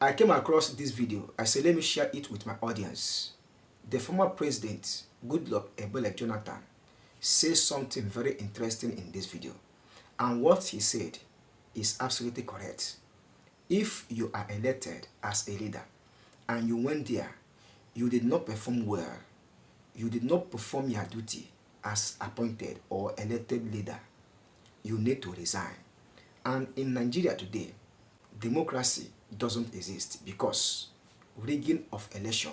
I came across this video. I said, let me share it with my audience. The former president, Goodluck Jonathan, says something very interesting in this video. And what he said is absolutely correct. If you are elected as a leader and you went there, you did not perform well, you did not perform your duty as appointed or elected leader, you need to resign. And in Nigeria today, democracy doesn't exist because rigging of election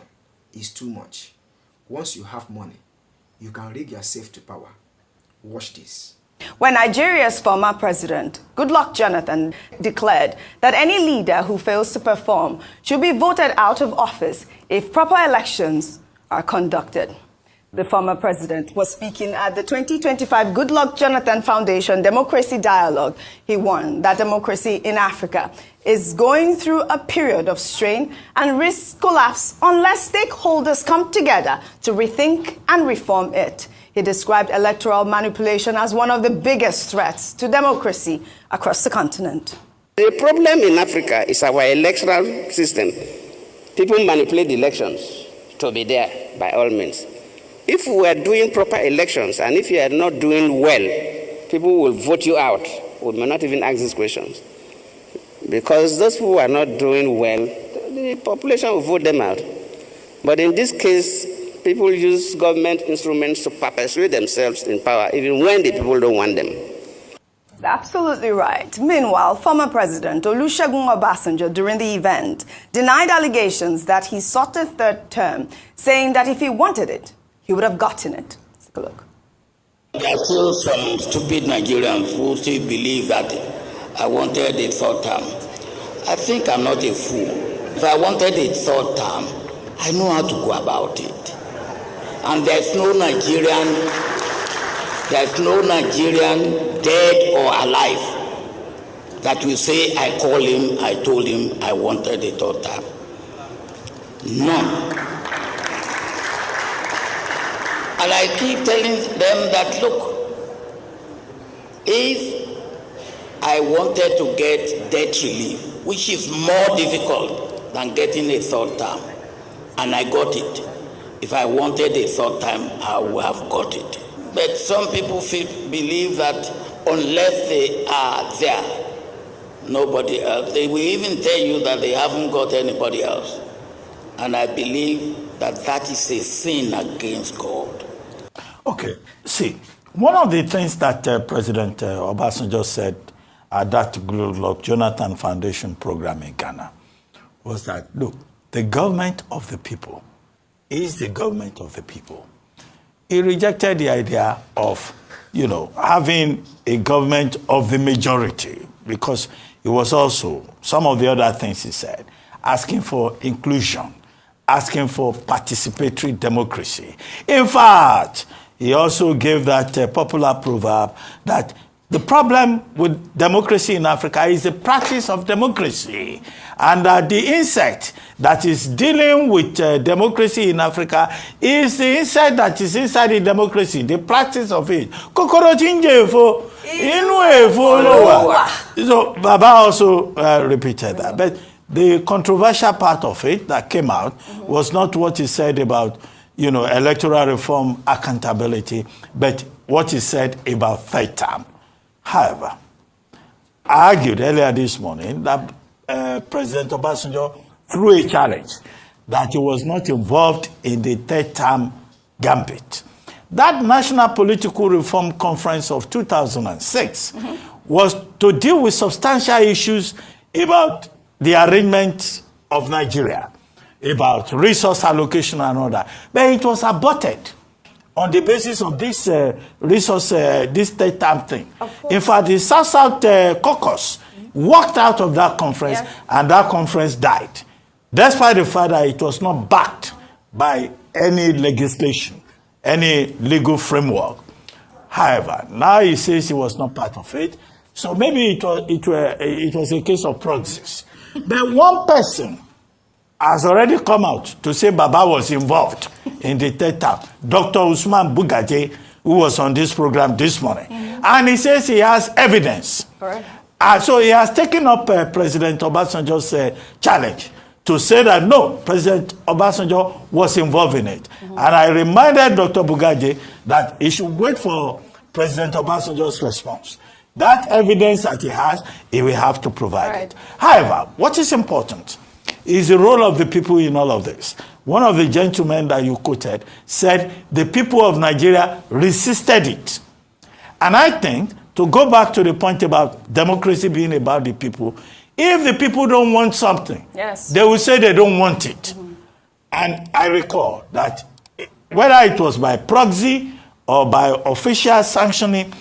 is too much. Once you have money, you can rig yourself to power. Watch this. When Nigeria's former president, Goodluck Jonathan, declared that any leader who fails to perform should be voted out of office if proper elections are conducted. The former president was speaking at the 2025 Goodluck Jonathan Foundation Democracy Dialogue. He warned that democracy in Africa is going through a period of strain and risks collapse unless stakeholders come together to rethink and reform it. He described electoral manipulation as one of the biggest threats to democracy across the continent. The problem in Africa is our electoral system. People manipulate the elections to be there by all means. If we are doing proper elections and if you are not doing well, people will vote you out. We may not even ask these questions. Because those who are not doing well, the population will vote them out. But in this case, people use government instruments to perpetuate themselves in power, even when the people don't want them. Absolutely right. Meanwhile, former President Obasanjo, during the event, denied allegations that he sought a third term, saying that if he wanted it, he would have gotten it. Let's take a look. There are still some stupid Nigerians who still believe that I wanted a third term. I think I'm not a fool. If I wanted a third term, I know how to go about it. And there's no Nigerian, dead or alive, that will say, I called him, I told him I wanted a third term. None. And I keep telling them that, look, if I wanted to get debt relief, which is more difficult than getting a third term, and I got it, if I wanted a third time, I would have got it. But some people believe that unless they are there, nobody else. They will even tell you that they haven't got anybody else. And I believe that that is a sin against God. Okay, see, one of the things that President Obasanjo said at that Goodluck Jonathan Foundation program in Ghana was that, look, the government of the people is the government of the people. He rejected the idea of, having a government of the majority, because it was also, some of the other things he said, asking for inclusion, asking for participatory democracy. In fact, he also gave that popular proverb that the problem with democracy in Africa is the practice of democracy. And the insect that is dealing with democracy in Africa is the insect that is inside the democracy, the practice of it. So Baba also repeated that. But the controversial part of it that came out was not what he said about, electoral reform accountability, but what he said about third term. However, I argued earlier this morning that President Obasanjo threw a challenge that he was not involved in the third term gambit. That National Political Reform Conference of 2006 was to deal with substantial issues about the arrangement of Nigeria, about resource allocation and all that. But it was aborted on the basis of this this third term thing. In fact, the South-South caucus walked out of that conference, and that conference died, despite the fact that it was not backed by any legislation, any legal framework. However, now he says he was not part of it, so maybe it was a case of proxies. But one person has already come out to say Baba was involved in the third term, Dr. Usman Bugaje, who was on this program this morning. And he says he has evidence. Correct. So he has taken up President Obasanjo's challenge to say that no, President Obasanjo was involved in it. And I reminded Dr. Bugaje that he should wait for President Obasanjo's response. That evidence that he has, he will have to provide it. However, what is important is the role of the people in all of this. One of the gentlemen that you quoted said the people of Nigeria resisted it. And I think, to go back to the point about democracy being about the people, if the people don't want something, they will say they don't want it. And I recall that whether it was by proxy or by official sanctioning,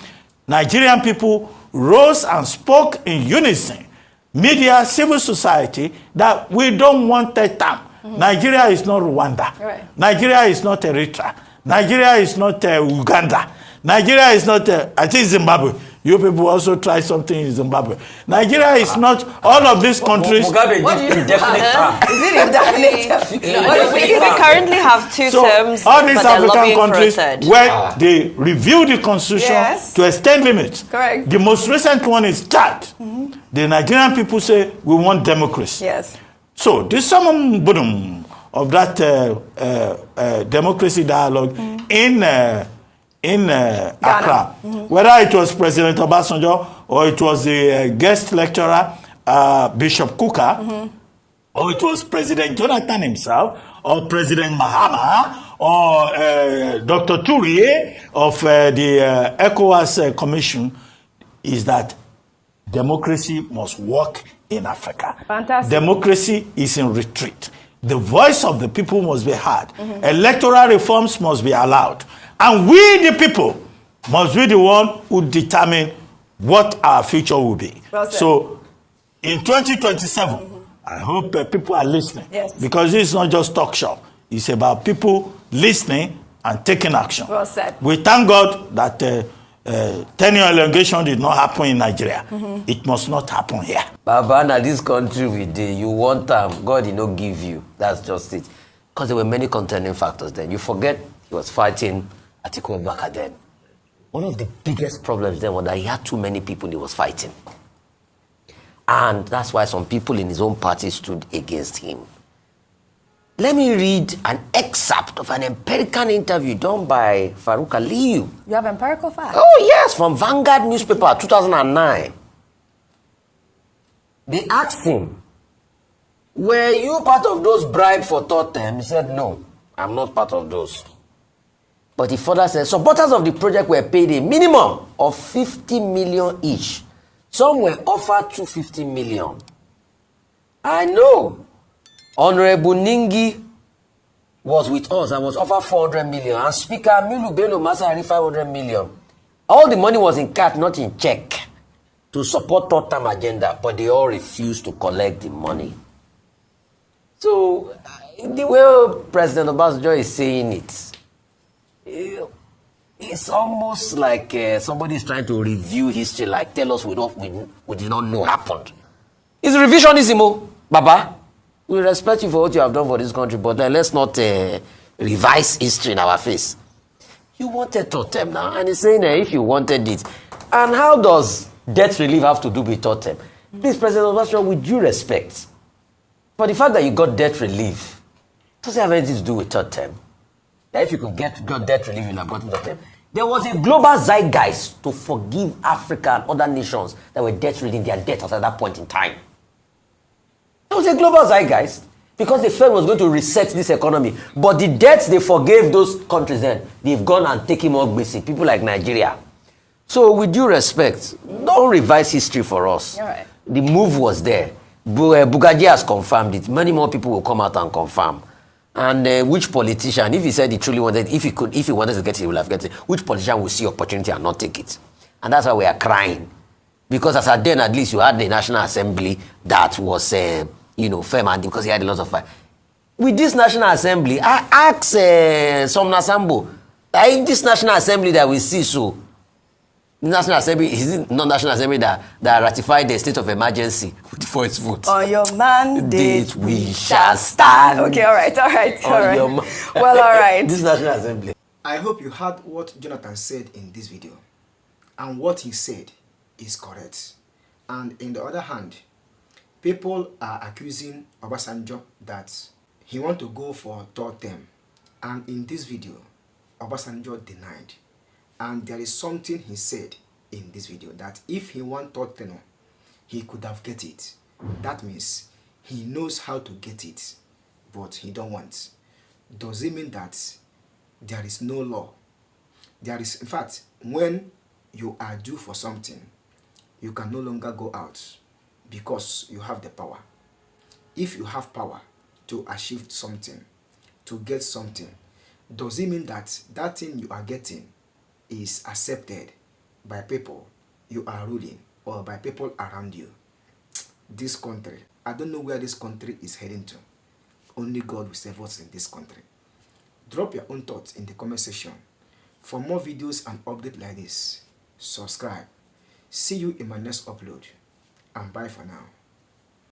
Nigerian people rose and spoke in unison, media, civil society, that we don't want that term. Nigeria is not Rwanda. Nigeria is not Eritrea. Nigeria is not Uganda. Nigeria is not, I think, Zimbabwe. You people also try something in Zimbabwe. Nigeria is not all of these countries. Mugabe did indefinite term. Is it indefinite? We currently have two terms. All these African countries where they review the constitution to extend limits. Correct. The most recent one is Chad. The Nigerian people say we want democracy. Yes. So this summon of that democracy dialogue in Accra, whether it was President Obasanjo or it was the guest lecturer Bishop Kuka, or it was President Jonathan himself, or President Mahama, or Dr. Traore of the ECOWAS Commission, is that democracy must work in Africa. Fantastic. Democracy is in retreat. The voice of the people must be heard. Electoral reforms must be allowed. And we, the people, must be the one who determine what our future will be. Well said. So, in 2027, I hope people are listening. Yes. Because it's not just talk show. It's about people listening and taking action. Well said. We thank God that tenure elongation did not happen in Nigeria. It must not happen here. Baba, now this country you want them, God did not give you. That's just it. Because there were many contending factors then. You forget he was fighting Atiku Abubakar then. One of the biggest problems then was that he had too many people he was fighting. And that's why some people in his own party stood against him. Let me read an excerpt of an empirical interview done by Farouk Aliyu. You have empirical facts? Oh, yes, from Vanguard newspaper, 2009. They asked him, were you part of those bribed for third term? He said, no, I'm not part of those. But he further said, supporters of the project were paid a minimum of 50 million each. Some were offered 250 million. I know. Honorable Ningi was with us and was offered 400 million. And Speaker Milu Bello Masari 500 million. All the money was in cash, not in check, to support third term agenda, but they all refused to collect the money. So, the way President Obasanjo is saying it, it's almost like somebody is trying to review history, like tell us we did not know happened. It's revisionism, Baba. We respect you for what you have done for this country, but let's not revise history in our face. You wanted third term now, and he's saying if you wanted it. And how does debt relief have to do with third term? Please, President Obasanjo, with due respect, for the fact that you got debt relief, doesn't have anything to do with third term. That if you could get debt relief, you'll have gotten third term. There was a global zeitgeist to forgive Africa and other nations that were debt-ridden their debt at that point in time. It was a global zeitgeist because the Fed was going to reset this economy. But the debts they forgave those countries then, they've gone and taken more basic. People like Nigeria. So with due respect, don't revise history for us. Right. The move was there. Bugaji has confirmed it. Many more people will come out and confirm. And which politician, if he said he truly wanted, if he wanted to get it, he would have get it. Which politician will see opportunity and not take it? And that's why we are crying. Because as at then, at least you had the National Assembly that was, firm, and because he had a lot of fight. With this National Assembly, I asked Somna Sambo, this National Assembly that we see, so the National Assembly, is it not National Assembly that ratified the state of emergency for its vote? On your mandate, we shall stand. Okay, all right. Well, all right. This National Assembly. I hope you heard what Jonathan said in this video. And what he said is correct. And in the other hand, people are accusing Obasanjo that he want to go for third term. And in this video, Obasanjo denied. And there is something he said in this video that if he want third term, he could have get it. That means he knows how to get it, but he don't want. Does it mean that there is no law? There is, in fact, when you are due for something, you can no longer go out because you have the power. If you have power to achieve something, to get something, does it mean that that thing you are getting is accepted by people you are ruling or by people around you? This country, I don't know where this country is heading to. Only God will save us in this country. Drop your own thoughts in the comment section. For more videos and updates like this, subscribe. See you in my next upload, and bye for now.